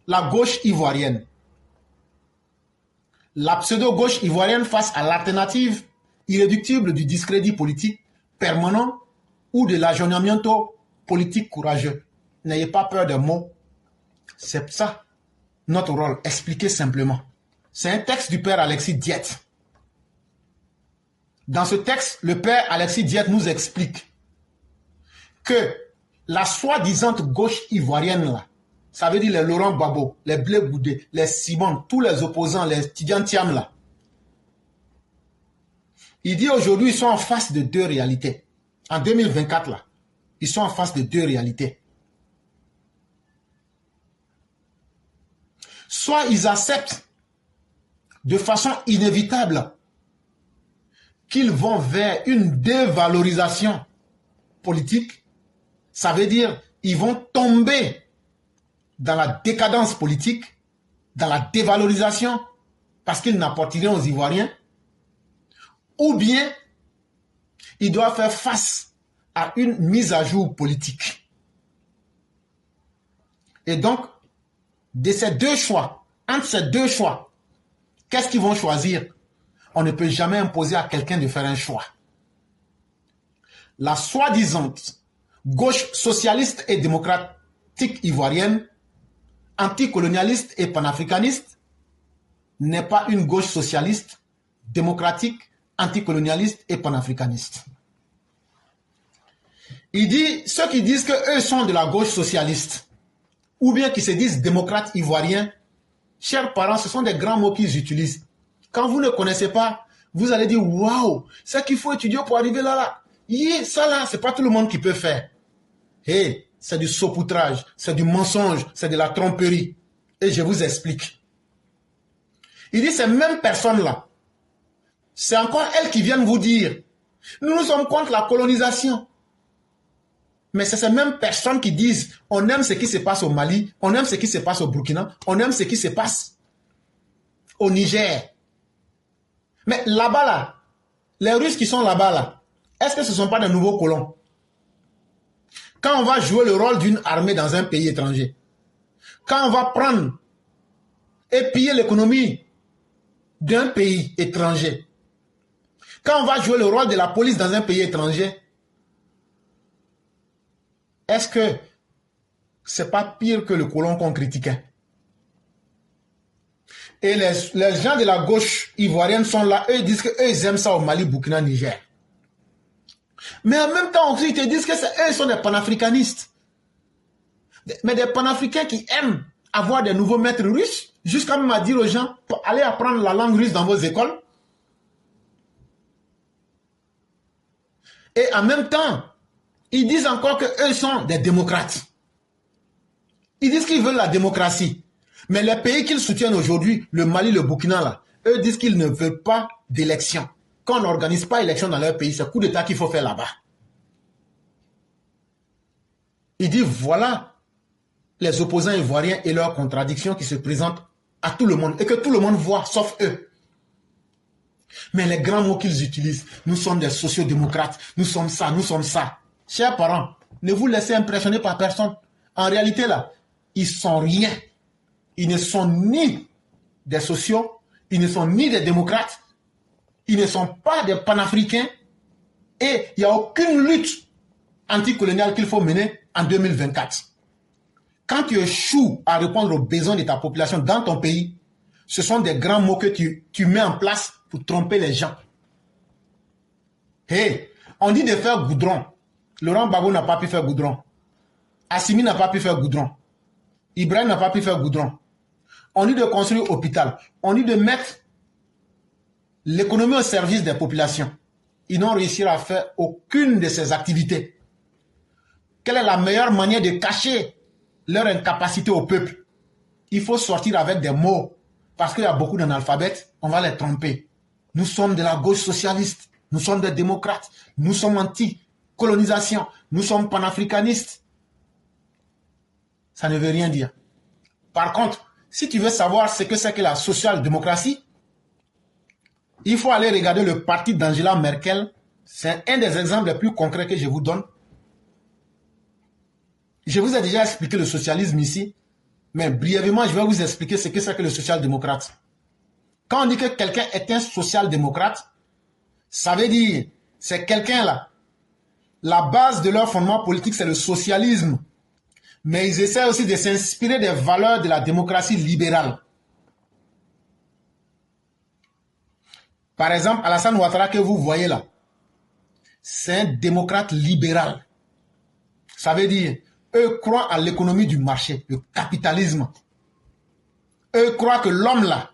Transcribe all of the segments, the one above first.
la gauche ivoirienne. La pseudo-gauche ivoirienne face à l'alternative irréductible du discrédit politique permanent ou de l'ajournamiento politique courageux. N'ayez pas peur des mots. C'est ça notre rôle. Expliquer simplement. C'est un texte du père Alexis Diette. Dans ce texte, le père Alexis Diette nous explique que la soi-disant gauche ivoirienne, là, ça veut dire les Laurent Gbagbo, les Blé Goudé, les Simon, tous les opposants, les Tidiane Thiam, là. Il dit aujourd'hui, ils sont en face de deux réalités. En 2024, là, ils sont en face de deux réalités. Soit ils acceptent de façon inévitable qu'ils vont vers une dévalorisation politique. Ça veut dire ils vont tomber dans la décadence politique, dans la dévalorisation, parce qu'ils n'apportent rien aux Ivoiriens, ou bien ils doivent faire face à une mise à jour politique. Et donc, de ces deux choix, entre ces deux choix, qu'est-ce qu'ils vont choisir? On ne peut jamais imposer à quelqu'un de faire un choix. La soi-disant gauche socialiste et démocratique ivoirienne, anticolonialiste et panafricaniste, n'est pas une gauche socialiste, démocratique, anticolonialiste et panafricaniste. Il dit, ceux qui disent qu'eux sont de la gauche socialiste, ou bien qui se disent démocrates ivoiriens, chers parents, ce sont des grands mots qu'ils utilisent. Quand vous ne connaissez pas, vous allez dire, waouh, c'est qu'il faut étudier pour arriver là. Ça là, c'est pas tout le monde qui peut faire. Hey, c'est du saupoutrage, c'est du mensonge, c'est de la tromperie. Et je vous explique. Il dit, ces mêmes personnes-là, c'est encore elles qui viennent vous dire, nous sommes contre la colonisation. Mais c'est ces mêmes personnes qui disent, on aime ce qui se passe au Mali, on aime ce qui se passe au Burkina, on aime ce qui se passe au Niger. Mais là-bas, là, les Russes qui sont là-bas, là, est-ce que ce ne sont pas des nouveaux colons? Quand on va jouer le rôle d'une armée dans un pays étranger, quand on va prendre et piller l'économie d'un pays étranger, quand on va jouer le rôle de la police dans un pays étranger, est-ce que c'est pas pire que le colon qu'on critiquait? Et les gens de la gauche ivoirienne sont là, eux ils disent qu'eux ils aiment ça au Mali, Burkina, Niger. Mais en même temps aussi, ils te disent que eux ils sont des panafricanistes. Mais des panafricains qui aiment avoir des nouveaux maîtres russes, jusqu'à même dire aux gens, allez apprendre la langue russe dans vos écoles. Et en même temps, ils disent encore qu'eux sont des démocrates. Ils disent qu'ils veulent la démocratie. Mais les pays qu'ils soutiennent aujourd'hui, le Mali, le Burkina, là, eux disent qu'ils ne veulent pas d'élection. Quand on n'organise pas d'élection dans leur pays, c'est coup d'État qu'il faut faire là-bas. Ils disent voilà les opposants ivoiriens et leurs contradictions qui se présentent à tout le monde et que tout le monde voit, sauf eux. Mais les grands mots qu'ils utilisent, nous sommes des sociodémocrates, nous sommes ça, nous sommes ça. Chers parents, ne vous laissez impressionner par personne. En réalité, là, ils sont rien. Ils ne sont ni des sociaux, ils ne sont ni des démocrates, ils ne sont pas des panafricains et il n'y a aucune lutte anticoloniale qu'il faut mener en 2024. Quand tu échoues à répondre aux besoins de ta population dans ton pays, ce sont des grands mots que tu mets en place pour tromper les gens. Hey, on dit de faire goudron. Laurent Gbagbo n'a pas pu faire goudron. Assimi n'a pas pu faire goudron. Ibrahim n'a pas pu faire goudron. On dit de construire hôpital. On dit de mettre l'économie au service des populations. Ils n'ont réussi à faire aucune de ces activités. Quelle est la meilleure manière de cacher leur incapacité au peuple? Il faut sortir avec des mots. Parce qu'il y a beaucoup d'analphabètes, on va les tromper. Nous sommes de la gauche socialiste. Nous sommes des démocrates. Nous sommes anti-colonisation. Nous sommes panafricanistes. Ça ne veut rien dire. Par contre, si tu veux savoir ce que c'est que la social-démocratie, il faut aller regarder le parti d'Angela Merkel. C'est un des exemples les plus concrets que je vous donne. Je vous ai déjà expliqué le socialisme ici. Mais brièvement, je vais vous expliquer ce que c'est que le social-démocrate. Quand on dit que quelqu'un est un social-démocrate, ça veut dire, c'est quelqu'un là. La base de leur fondement politique, c'est le socialisme. Mais ils essaient aussi de s'inspirer des valeurs de la démocratie libérale. Par exemple, Alassane Ouattara que vous voyez là, c'est un démocrate libéral. Ça veut dire, eux croient à l'économie du marché, le capitalisme. Eux croient que l'homme là,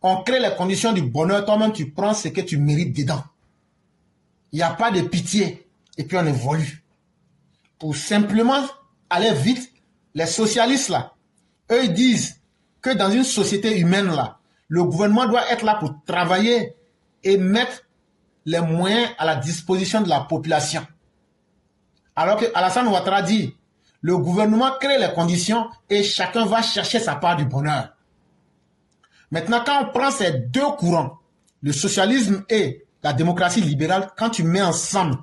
on crée les conditions du bonheur, toi-même tu prends ce que tu mérites dedans. Il n'y a pas de pitié. Et puis on évolue. Pour simplement aller vite, les socialistes là, eux ils disent que dans une société humaine là, le gouvernement doit être là pour travailler et mettre les moyens à la disposition de la population. Alors que Alassane Ouattara dit, le gouvernement crée les conditions et chacun va chercher sa part du bonheur. Maintenant, quand on prend ces deux courants, le socialisme et la démocratie libérale, quand tu mets ensemble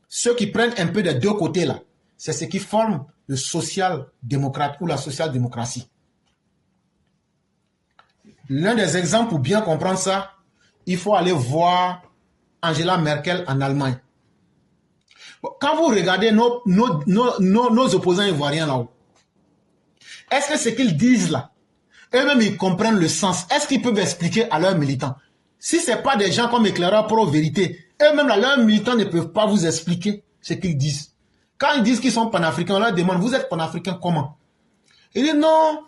ceux qui prennent un peu des deux côtés là, c'est ce qui forme le social-démocrate ou la social-démocratie. L'un des exemples pour bien comprendre ça, il faut aller voir Angela Merkel en Allemagne. Quand vous regardez nos opposants ivoiriens là-haut, est-ce que ce qu'ils disent là, eux-mêmes ils comprennent le sens? Est-ce qu'ils peuvent expliquer à leurs militants? Si ce n'est pas des gens comme éclaireurs pro-vérité, eux-mêmes là, leurs militants ne peuvent pas vous expliquer ce qu'ils disent. Quand ils disent qu'ils sont panafricains, on leur demande, vous êtes panafricains comment? Ils disent non,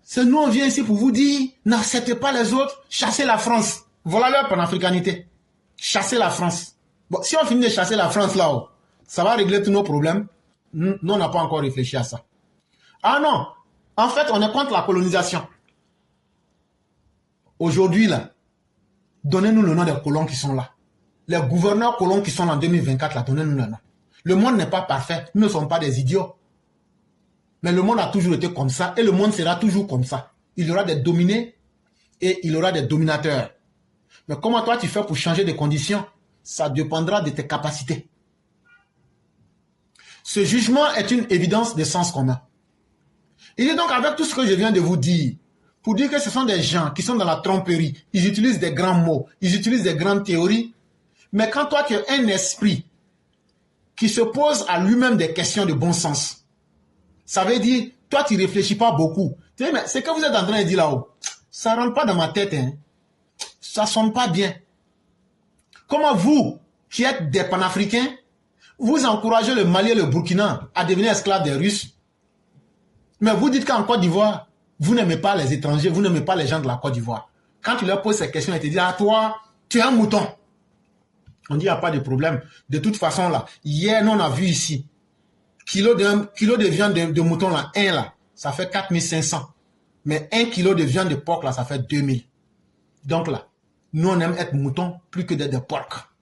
c'est nous on vient ici pour vous dire, n'acceptez pas les autres, chassez la France. Voilà leur panafricanité. Chasser la France. Bon, si on finit de chasser la France là-haut, ça va régler tous nos problèmes. Nous, on n'a pas encore réfléchi à ça. Ah non, en fait, on est contre la colonisation. Aujourd'hui, là, donnez-nous le nom des colons qui sont là. Les gouverneurs colons qui sont en 2024, là, donnez-nous le nom. Le monde n'est pas parfait, nous ne sommes pas des idiots. Mais le monde a toujours été comme ça et le monde sera toujours comme ça. Il y aura des dominés et il y aura des dominateurs. Mais comment toi tu fais pour changer de conditions? Ça dépendra de tes capacités. Ce jugement est une évidence de sens commun. Il est donc avec tout ce que je viens de vous dire, pour dire que ce sont des gens qui sont dans la tromperie, ils utilisent des grands mots, ils utilisent des grandes théories, mais quand toi tu as un esprit qui se pose à lui-même des questions de bon sens, ça veut dire, toi tu ne réfléchis pas beaucoup. Tu sais, mais ce que vous êtes en train de dire là-haut, ça ne rentre pas dans ma tête, hein. Ça ne sonne pas bien. Comment vous, qui êtes des panafricains, vous encouragez le Mali et le Burkina à devenir esclaves des Russes? Mais vous dites qu'en Côte d'Ivoire, vous n'aimez pas les étrangers, vous n'aimez pas les gens de la Côte d'Ivoire. Quand tu leur poses ces questions, ils te disent, ah toi, tu es un mouton. On dit, il n'y a pas de problème. De toute façon, là, hier, nous, on a vu ici, kilo de viande de mouton, là, ça fait 4500. Mais 1 kilo de viande de porc, là, ça fait 2000. Donc là, nous, on aime être mouton plus que d'être des porcs.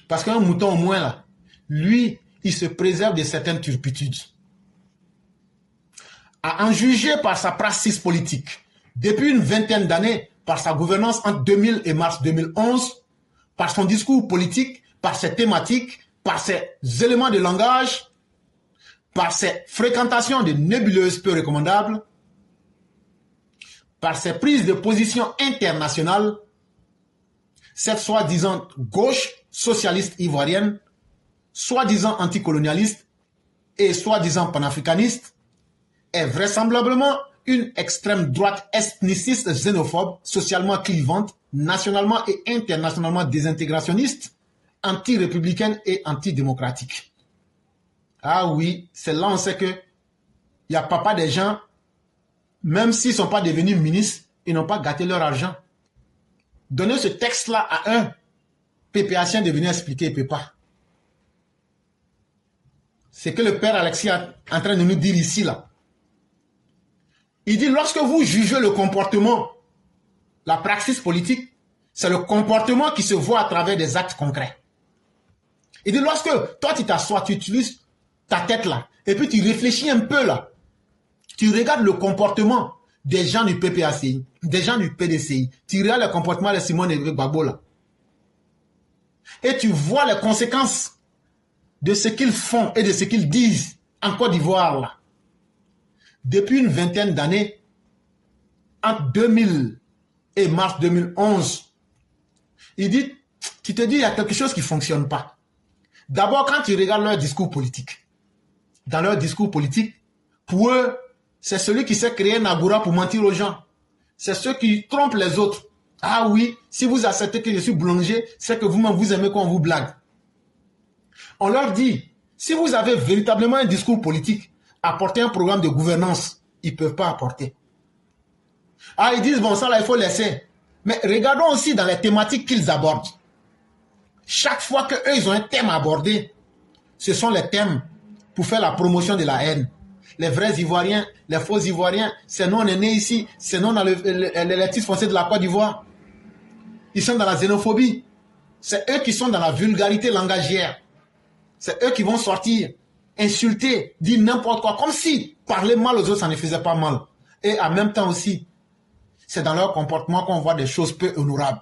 Parce qu'un mouton, au moins, là, lui, il se préserve de certaines turpitudes. À en juger par sa praxis politique, depuis une vingtaine d'années, par sa gouvernance entre 2000 et mars 2011, par son discours politique, par ses thématiques, par ses éléments de langage, par ses fréquentations de nébuleuses peu recommandables, par ses prises de position internationales, cette soi-disant gauche socialiste ivoirienne, soi-disant anticolonialiste et soi-disant panafricaniste, est vraisemblablement une extrême droite ethniciste xénophobe, socialement clivante, nationalement et internationalement désintégrationniste, anti-républicaine et antidémocratique. Ah oui, c'est là on sait que il n'y a pas des gens, même s'ils ne sont pas devenus ministres, ils n'ont pas gâté leur argent. Donnez ce texte-là à un PPHien de venir expliquer, il ne peut pas. C'est que le père Alexis est en train de nous dire ici, là. Il dit, lorsque vous jugez le comportement, la praxis politique, c'est le comportement qui se voit à travers des actes concrets. Il dit, lorsque toi tu t'assois, tu utilises ta tête là, et puis tu réfléchis un peu là, tu regardes le comportement des gens du PPACI, des gens du PDCI, tu regardes le comportement de Simone et Gbagbo là, et tu vois les conséquences de ce qu'ils font et de ce qu'ils disent en Côte d'Ivoire là. depuis une vingtaine d'années, entre 2000 et mars 2011, il dit, tu te dis, il y a quelque chose qui ne fonctionne pas. D'abord, quand tu regardes leur discours politique, dans leur discours politique, pour eux, c'est celui qui sait créer un agora pour mentir aux gens. C'est ceux qui trompent les autres. Ah oui, si vous acceptez que je suis boulanger, c'est que vous-même vous aimez qu'on vous blague. On leur dit, si vous avez véritablement un discours politique, apportez un programme de gouvernance. Ils ne peuvent pas apporter. Ah, ils disent, bon, ça là, il faut laisser. Mais regardons aussi dans les thématiques qu'ils abordent. Chaque fois qu'eux, ils ont un thème à aborder, ce sont les thèmes pour faire la promotion de la haine. Les vrais Ivoiriens, les faux Ivoiriens, c'est nous on est nés ici, c'est nous on a les titres fonciers de la Côte d'Ivoire. Ils sont dans la xénophobie. C'est eux qui sont dans la vulgarité langagière. C'est eux qui vont sortir, insulter, dire n'importe quoi, comme si parler mal aux autres, ça ne faisait pas mal. Et en même temps aussi, c'est dans leur comportement qu'on voit des choses peu honorables.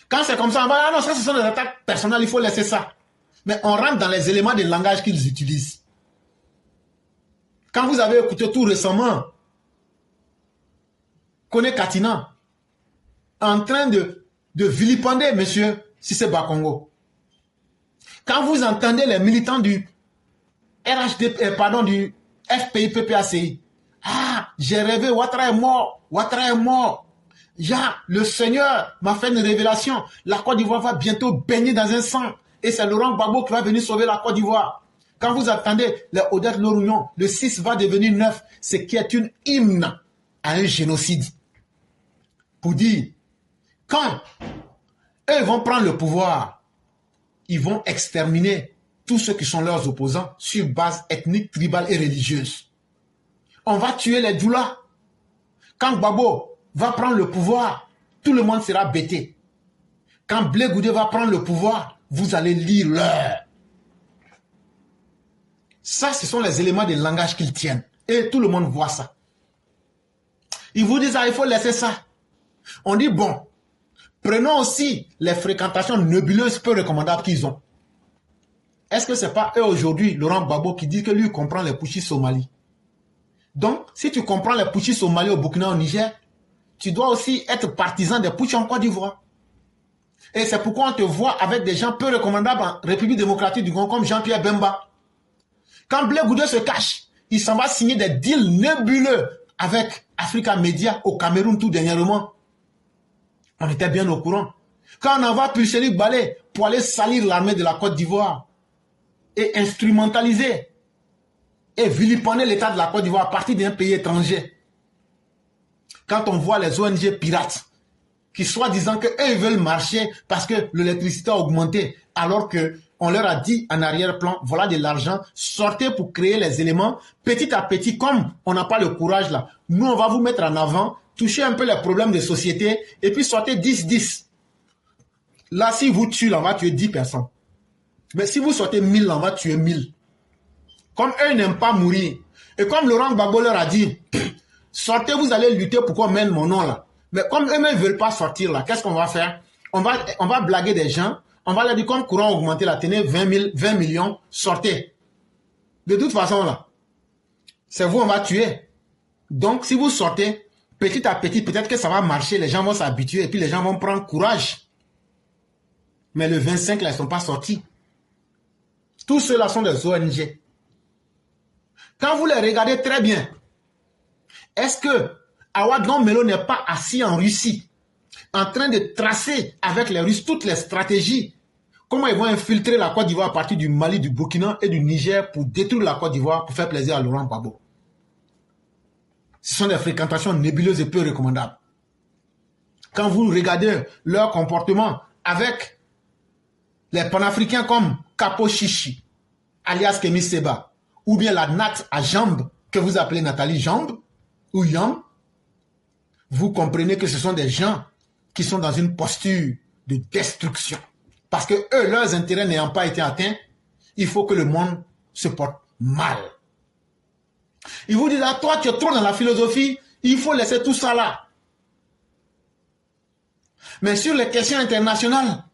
Quand c'est comme ça, on va, ah non, ça ce sont des attaques personnelles, il faut laisser ça. Mais on rentre dans les éléments de langage qu'ils utilisent. Quand vous avez écouté tout récemment, Kone Katina, en train de vilipender monsieur Cissé Bakongo. Quand vous entendez les militants du du FPI-PPACI, ah, j'ai rêvé, Ouattara est mort, Ouattara est mort. Ya, le Seigneur m'a fait une révélation. La Côte d'Ivoire va bientôt baigner dans un sang. Et c'est Laurent Gbagbo qui va venir sauver la Côte d'Ivoire. Quand vous attendez les Odette Lorougnon, le 6 va devenir 9, ce qui est une hymne à un génocide. Pour dire, quand eux vont prendre le pouvoir, ils vont exterminer tous ceux qui sont leurs opposants sur base ethnique, tribale et religieuse. On va tuer les doulas. Quand Gbagbo va prendre le pouvoir, tout le monde sera bêté. Quand Blé Goudé va prendre le pouvoir, vous allez lire l'heure. Ça, ce sont les éléments de langage qu'ils tiennent. Et tout le monde voit ça. Ils vous disent, ah, il faut laisser ça. On dit, bon, prenons aussi les fréquentations nébuleuses peu recommandables qu'ils ont. Est-ce que ce n'est pas eux aujourd'hui, Laurent Gbagbo, qui dit que lui comprend les putschistes somalis? Donc, si tu comprends les putschistes somalis au Burkina, au Niger, tu dois aussi être partisan des putsch en Côte d'Ivoire. Et c'est pourquoi on te voit avec des gens peu recommandables en République démocratique du Congo, comme Jean-Pierre Bemba. Quand Blé Goudé se cache, il s'en va signer des deals nébuleux avec Africa Media au Cameroun tout dernièrement. On était bien au courant. Quand on envoie Pulselic Balé pour aller salir l'armée de la Côte d'Ivoire et instrumentaliser et vilipender l'État de la Côte d'Ivoire à partir d'un pays étranger. Quand on voit les ONG pirates qui soi-disant qu'eux ils veulent marcher parce que l'électricité a augmenté alors qu'on leur a dit en arrière-plan, voilà de l'argent, sortez pour créer les éléments. Petit à petit, comme on n'a pas le courage là, nous on va vous mettre en avant, toucher un peu les problèmes de société et puis sortez 10-10. Là, si vous tuez, on va tuer 10 personnes. Mais si vous sortez 1000, on va tuer 1000. Comme eux n'aiment pas mourir. Et comme Laurent Gbagbo leur a dit, sortez, vous allez lutter pour qu'on mène mon nom là. Mais comme eux-mêmes ne veulent pas sortir là, qu'est-ce qu'on va faire? On va blaguer des gens. On va leur dire, comme courant augmenté là, tenez 20 millions, sortez. De toute façon là, c'est vous, on va tuer. Donc, si vous sortez, petit à petit, peut-être que ça va marcher, les gens vont s'habituer et puis les gens vont prendre courage. Mais le 25 là, ils ne sont pas sortis. Tous ceux-là sont des ONG. Quand vous les regardez très bien, est-ce que Awadon Melo n'est pas assis en Russie, en train de tracer avec les Russes toutes les stratégies, comment ils vont infiltrer la Côte d'Ivoire à partir du Mali, du Burkina et du Niger pour détruire la Côte d'Ivoire, pour faire plaisir à Laurent Gbagbo? Ce sont des fréquentations nébuleuses et peu recommandables. Quand vous regardez leur comportement avec les panafricains comme Capo Chichi, alias Kémy Seba, ou bien la natte à jambes, que vous appelez Nathalie Jambe, ou Yam, vous comprenez que ce sont des gens qui sont dans une posture de destruction. Parce que eux, leurs intérêts n'ayant pas été atteints, il faut que le monde se porte mal. Ils vous disent, ah, toi, tu es trop dans la philosophie, il faut laisser tout ça là. Mais sur les questions internationales,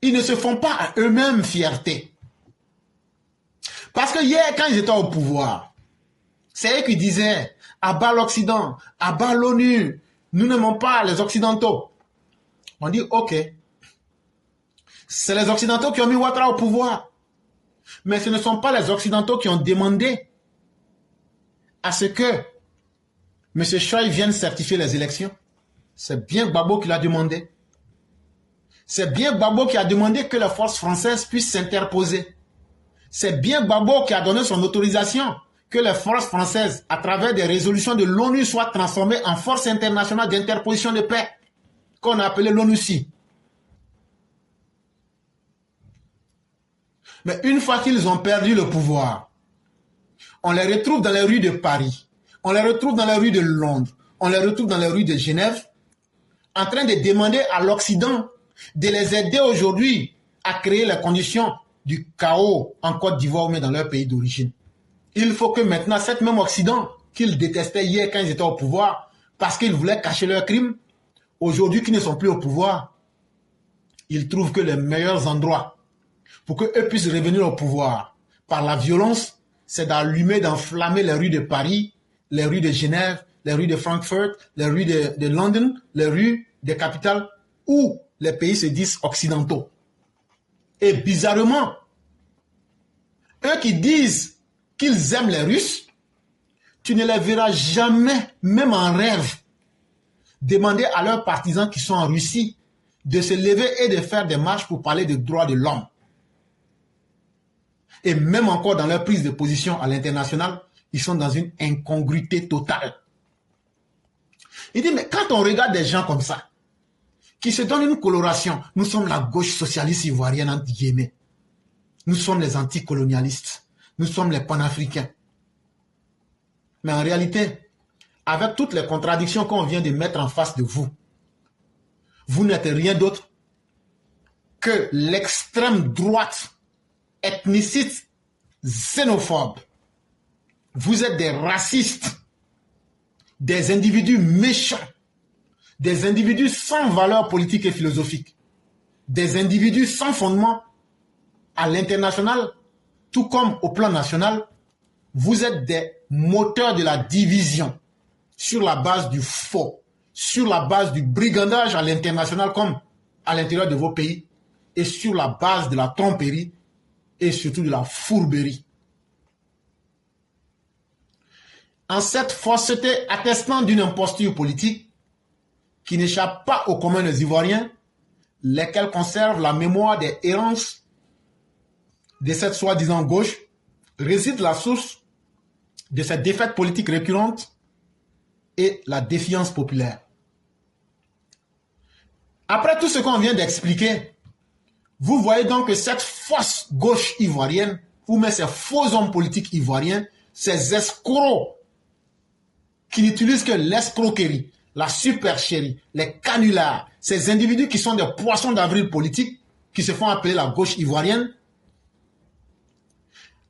ils ne se font pas à eux-mêmes fierté. Parce que hier, quand ils étaient au pouvoir, c'est eux qui disaient, à bas l'Occident, à bas l'ONU, nous n'aimons pas les Occidentaux. On dit, ok, c'est les Occidentaux qui ont mis Ouattara au pouvoir. Mais ce ne sont pas les Occidentaux qui ont demandé à ce que M. Choi vienne certifier les élections. C'est bien Gbagbo qui l'a demandé. C'est bien Gbagbo qui a demandé que les forces françaises puissent s'interposer. C'est bien Gbagbo qui a donné son autorisation que les forces françaises, à travers des résolutions de l'ONU, soient transformées en force internationale d'interposition de paix, qu'on a appelé l'ONUCI. Mais une fois qu'ils ont perdu le pouvoir, on les retrouve dans les rues de Paris, on les retrouve dans les rues de Londres, on les retrouve dans les rues de Genève, en train de demander à l'Occident de les aider aujourd'hui à créer les conditions du chaos en Côte d'Ivoire ou même dans leur pays d'origine. Il faut que maintenant, cet même Occident qu'ils détestaient hier quand ils étaient au pouvoir, parce qu'ils voulaient cacher leurs crimes, aujourd'hui qu'ils ne sont plus au pouvoir, ils trouvent que les meilleurs endroits pour qu'eux puissent revenir au pouvoir par la violence, c'est d'allumer, d'enflammer les rues de Paris, les rues de Genève, les rues de Francfort, les rues de London, les rues des capitales où les pays se disent occidentaux. Et bizarrement, eux qui disent qu'ils aiment les Russes, tu ne les verras jamais, même en rêve, demander à leurs partisans qui sont en Russie de se lever et de faire des marches pour parler des droits de l'homme. Et même encore dans leur prise de position à l'international, ils sont dans une incongruité totale. Il dit, mais quand on regarde des gens comme ça, qui se donnent une coloration, nous sommes la gauche socialiste ivoirienne, entre guillemets. Nous sommes les anticolonialistes. Nous sommes les panafricains. Mais en réalité, avec toutes les contradictions qu'on vient de mettre en face de vous, vous n'êtes rien d'autre que l'extrême droite ethniciste, xénophobe. Vous êtes des racistes, des individus méchants, des individus sans valeur politique et philosophique, des individus sans fondement à l'international, tout comme au plan national. Vous êtes des moteurs de la division sur la base du faux, sur la base du brigandage à l'international comme à l'intérieur de vos pays et sur la base de la tromperie et surtout de la fourberie. En cette fausseté attestant d'une imposture politique qui n'échappe pas aux communs des Ivoiriens, lesquels conservent la mémoire des errances de cette soi-disant gauche, réside la source de cette défaite politique récurrente et la défiance populaire. Après tout ce qu'on vient d'expliquer, vous voyez donc que cette fausse gauche ivoirienne, ou même ces faux hommes politiques ivoiriens, ces escrocs qui n'utilisent que l'escroquerie, la supercherie, les canulars, ces individus qui sont des poissons d'avril politiques, qui se font appeler la gauche ivoirienne,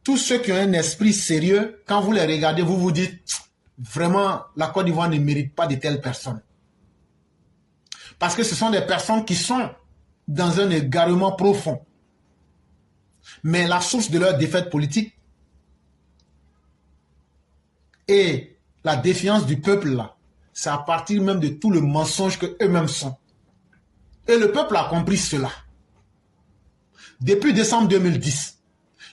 tous ceux qui ont un esprit sérieux, quand vous les regardez, vous vous dites, vraiment, la Côte d'Ivoire ne mérite pas de telles personnes. Parce que ce sont des personnes qui sont dans un égarement profond. Mais la source de leur défaite politique et la défiance du peuple, là, c'est à partir même de tout le mensonge qu'eux-mêmes sont. Et le peuple a compris cela. Depuis décembre 2010,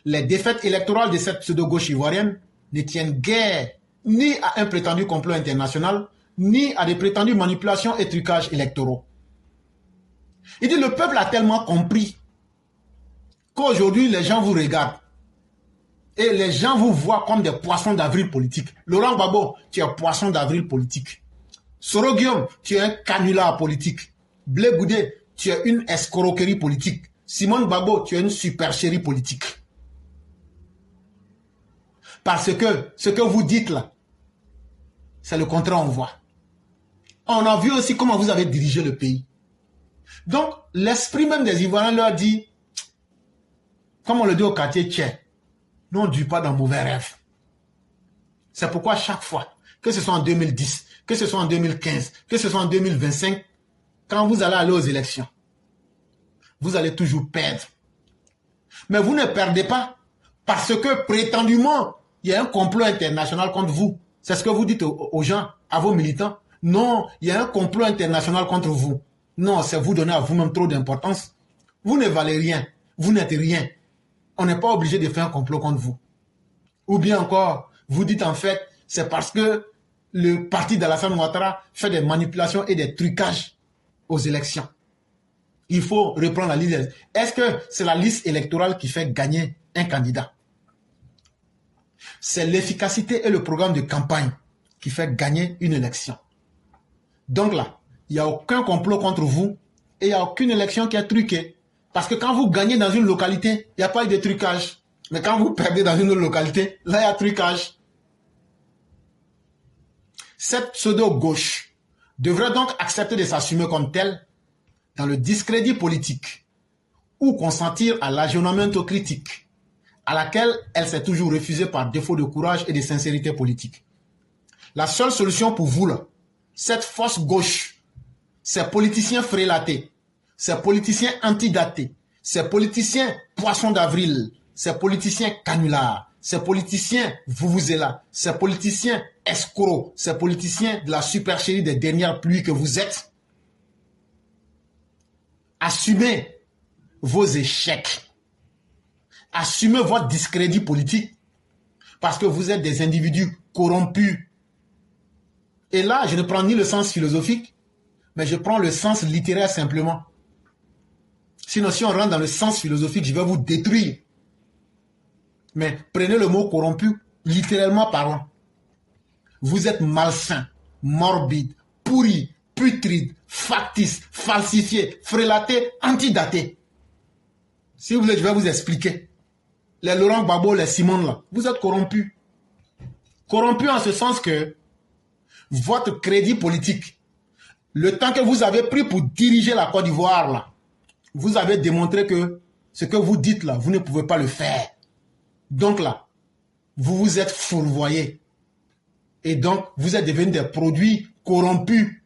les défaites électorales de cette pseudo-gauche ivoirienne ne tiennent guère ni à un prétendu complot international, ni à des prétendues manipulations et trucages électoraux. Il dit, le peuple a tellement compris qu'aujourd'hui, les gens vous regardent et les gens vous voient comme des poissons d'avril politique. Laurent Gbagbo, tu es un poisson d'avril politique. Soro Guillaume, tu es un canular politique. Blé Goudé, tu es une escroquerie politique. Simone Gbagbo, tu es une supercherie politique. Parce que ce que vous dites là, c'est le contraire, on voit. On a vu aussi comment vous avez dirigé le pays. Donc, l'esprit même des Ivoiriens leur dit, comme on le dit au quartier Tchè, nous on ne dure pas dans mauvais rêves. C'est pourquoi chaque fois, que ce soit en 2010, que ce soit en 2015, que ce soit en 2025, quand vous allez aller aux élections, vous allez toujours perdre. Mais vous ne perdez pas Parce que prétendument, il y a un complot international contre vous. C'est ce que vous dites aux gens, à vos militants. Non, il y a un complot international contre vous. Non, c'est vous donner à vous-même trop d'importance. Vous ne valez rien. Vous n'êtes rien. On n'est pas obligé de faire un complot contre vous. Ou bien encore, vous dites en fait, c'est parce que le parti d'Alassane Ouattara fait des manipulations et des trucages aux élections. Il faut reprendre la liste. Est-ce que c'est la liste électorale qui fait gagner un candidat? C'est l'efficacité et le programme de campagne qui fait gagner une élection. Donc là, il n'y a aucun complot contre vous et il n'y a aucune élection qui est truquée. Parce que quand vous gagnez dans une localité, il n'y a pas eu de trucage. Mais quand vous perdez dans une autre localité, là, il y a trucage. Cette pseudo-gauche devrait donc accepter de s'assumer comme telle dans le discrédit politique ou consentir à l'aggiornamento critique à laquelle elle s'est toujours refusée par défaut de courage et de sincérité politique. La seule solution pour vous, là, cette fausse gauche, ces politiciens frélatés, ces politiciens antidatés, ces politiciens poissons d'avril, ces politiciens canulars, ces politiciens vuvuzela, ces politiciens escrocs, ces politiciens de la supercherie des dernières pluies que vous êtes, assumez vos échecs. Assumez votre discrédit politique parce que vous êtes des individus corrompus. Et là, je ne prends ni le sens philosophique, mais je prends le sens littéraire simplement. Sinon, si on rentre dans le sens philosophique, je vais vous détruire. Mais prenez le mot corrompu, littéralement parlant. Vous êtes malsain, morbide, pourri, putride, factice, falsifié, frélaté, antidaté. Si vous voulez, je vais vous expliquer. Les Laurent Gbagbo, les Simone, là, vous êtes corrompus. Corrompus en ce sens que votre crédit politique, le temps que vous avez pris pour diriger la Côte d'Ivoire, là, vous avez démontré que ce que vous dites là, vous ne pouvez pas le faire. Donc là, vous vous êtes fourvoyés. Et donc, vous êtes devenus des produits corrompus.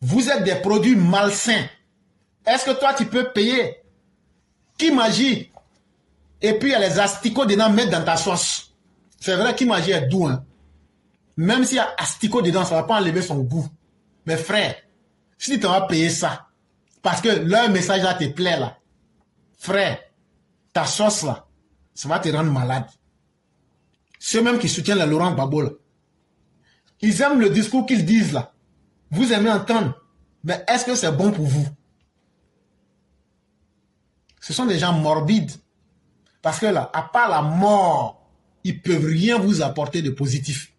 Vous êtes des produits malsains. Est-ce que toi, tu peux payer Kimaji et puis il y a les asticots dedans mettre dans ta sauce? C'est vrai Kimaji est doux, hein? Même s'il y a asticot dedans, ça ne va pas enlever son goût. Mais frère, si tu vas payer ça, parce que leur message là te plaît là, frère, ta sauce là, ça va te rendre malade. Ceux même qui soutiennent le Laurent Gbagbo là, ils aiment le discours qu'ils disent là. Vous aimez entendre, mais est-ce que c'est bon pour vous? Ce sont des gens morbides. Parce que là, à part la mort, ils ne peuvent rien vous apporter de positif.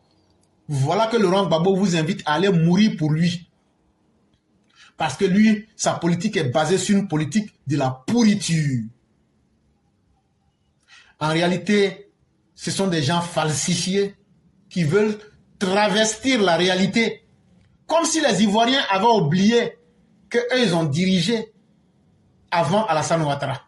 Voilà que Laurent Gbagbo vous invite à aller mourir pour lui. Parce que lui, sa politique est basée sur une politique de la pourriture. En réalité, ce sont des gens falsifiés qui veulent travestir la réalité. Comme si les Ivoiriens avaient oublié qu'eux, ils ont dirigé avant Alassane Ouattara.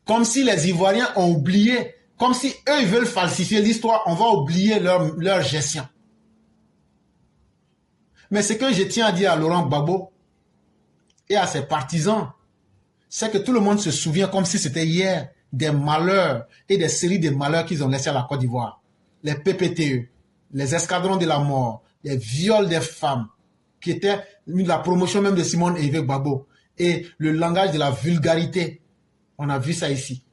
Comme si les Ivoiriens ont oublié, comme si eux, ils veulent falsifier l'histoire, on va oublier leur gestion. Mais ce que je tiens à dire à Laurent Gbagbo et à ses partisans, c'est que tout le monde se souvient comme si c'était hier des malheurs et des séries de malheurs qu'ils ont laissés à la Côte d'Ivoire. Les PPTE, les escadrons de la mort, les viols des femmes, qui étaient la promotion même de Simone et Yves Gbagbo, et le langage de la vulgarité. On a vu ça ici.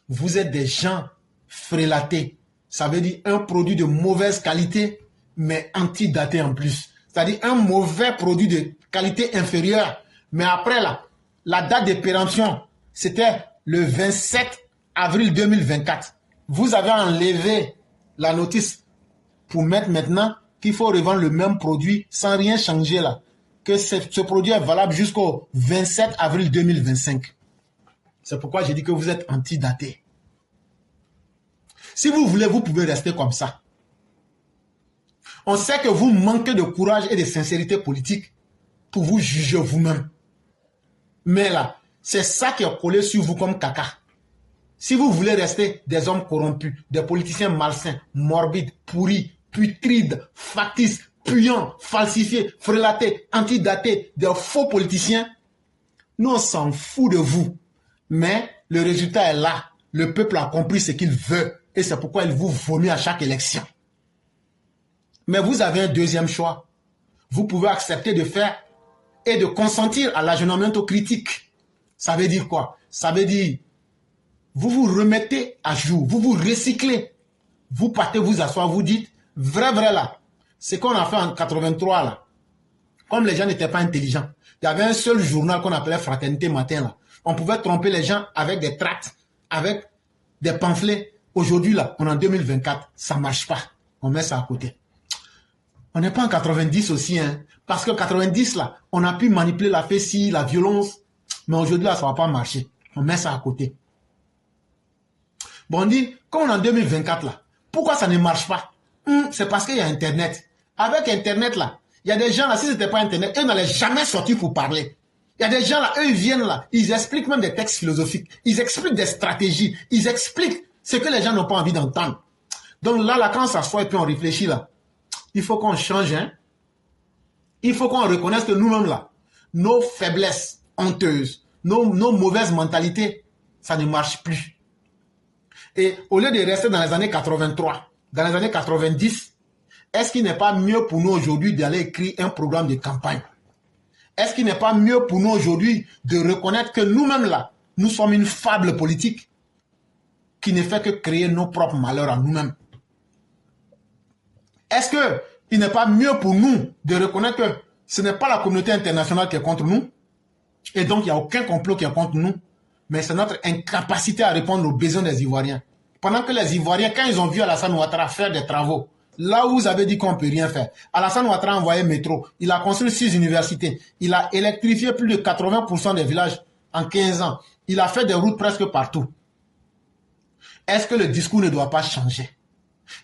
Vous êtes des gens frélatés. Ça veut dire un produit de mauvaise qualité, mais antidaté en plus. C'est-à-dire un mauvais produit de qualité inférieure. Mais après, là, la date de péremption, c'était le 27 avril 2024. Vous avez enlevé la notice pour mettre maintenant qu'il faut revendre le même produit sans rien changer là. Que ce produit est valable jusqu'au 27 avril 2025. C'est pourquoi j'ai dit que vous êtes antidaté. Si vous voulez, vous pouvez rester comme ça. On sait que vous manquez de courage et de sincérité politique pour vous juger vous-même. Mais là, c'est ça qui est collé sur vous comme caca. Si vous voulez rester des hommes corrompus, des politiciens malsains, morbides, pourris, putrides, factices, puants, falsifiés, frélatés, antidatés, des faux politiciens, nous on s'en fout de vous. Mais le résultat est là. Le peuple a compris ce qu'il veut et c'est pourquoi il vous vomit à chaque élection. Mais vous avez un deuxième choix. Vous pouvez accepter de faire et de consentir à l'ajournement critique. Ça veut dire quoi? Ça veut dire, vous vous remettez à jour, vous vous recyclez. Vous partez vous asseoir, vous dites, vrai là, ce qu'on a fait en 83 là, comme les gens n'étaient pas intelligents, il y avait un seul journal qu'on appelait Fraternité Matin là. On pouvait tromper les gens avec des tracts, avec des pamphlets. Aujourd'hui là, on est en 2024, ça ne marche pas. On met ça à côté. On n'est pas en 90 aussi, hein. Parce que 90 là, on a pu manipuler la fessie, la violence. Mais aujourd'hui là, ça ne va pas marcher. On met ça à côté. Bon, on dit, comme on est en 2024 là, pourquoi ça ne marche pas? C'est parce qu'il y a Internet. Avec Internet là, il y a des gens là, si ce n'était pas Internet, eux n'allaient jamais sortir pour parler. Il y a des gens là, eux ils viennent là, ils expliquent même des textes philosophiques. Ils expliquent des stratégies. Ils expliquent ce que les gens n'ont pas envie d'entendre. Donc là, quand on s'assoit et puis on réfléchit là, il faut qu'on change, hein. Il faut qu'on reconnaisse que nous-mêmes là, nos faiblesses honteuses, nos mauvaises mentalités, ça ne marche plus. Et au lieu de rester dans les années 83, dans les années 90, est-ce qu'il n'est pas mieux pour nous aujourd'hui d'aller écrire un programme de campagne? Est-ce qu'il n'est pas mieux pour nous aujourd'hui de reconnaître que nous-mêmes là, nous sommes une fable politique qui ne fait que créer nos propres malheurs à nous-mêmes? Est-ce qu'il n'est pas mieux pour nous de reconnaître que ce n'est pas la communauté internationale qui est contre nous, et donc il n'y a aucun complot qui est contre nous, mais c'est notre incapacité à répondre aux besoins des Ivoiriens. Pendant que les Ivoiriens, quand ils ont vu Alassane Ouattara faire des travaux, là où vous avez dit qu'on ne peut rien faire, Alassane Ouattara a envoyé métro, il a construit 6 universités, il a électrifié plus de 80% des villages en 15 ans, il a fait des routes presque partout. Est-ce que le discours ne doit pas changer?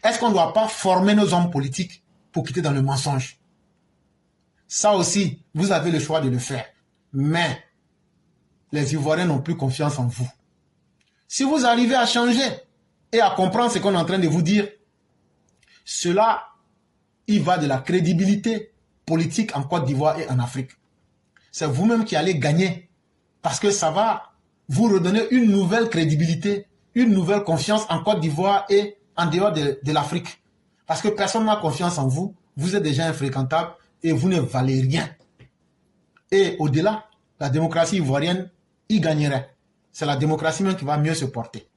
Est-ce qu'on ne doit pas former nos hommes politiques pour quitter dans le mensonge? Ça aussi, vous avez le choix de le faire. Mais les Ivoiriens n'ont plus confiance en vous. Si vous arrivez à changer et à comprendre ce qu'on est en train de vous dire, cela, il va de la crédibilité politique en Côte d'Ivoire et en Afrique. C'est vous-même qui allez gagner parce que ça va vous redonner une nouvelle crédibilité, une nouvelle confiance en Côte d'Ivoire et en dehors de l'Afrique. Parce que personne n'a confiance en vous, vous êtes déjà infréquentable et vous ne valez rien. Et au-delà, la démocratie ivoirienne y gagnerait. C'est la démocratie même qui va mieux se porter.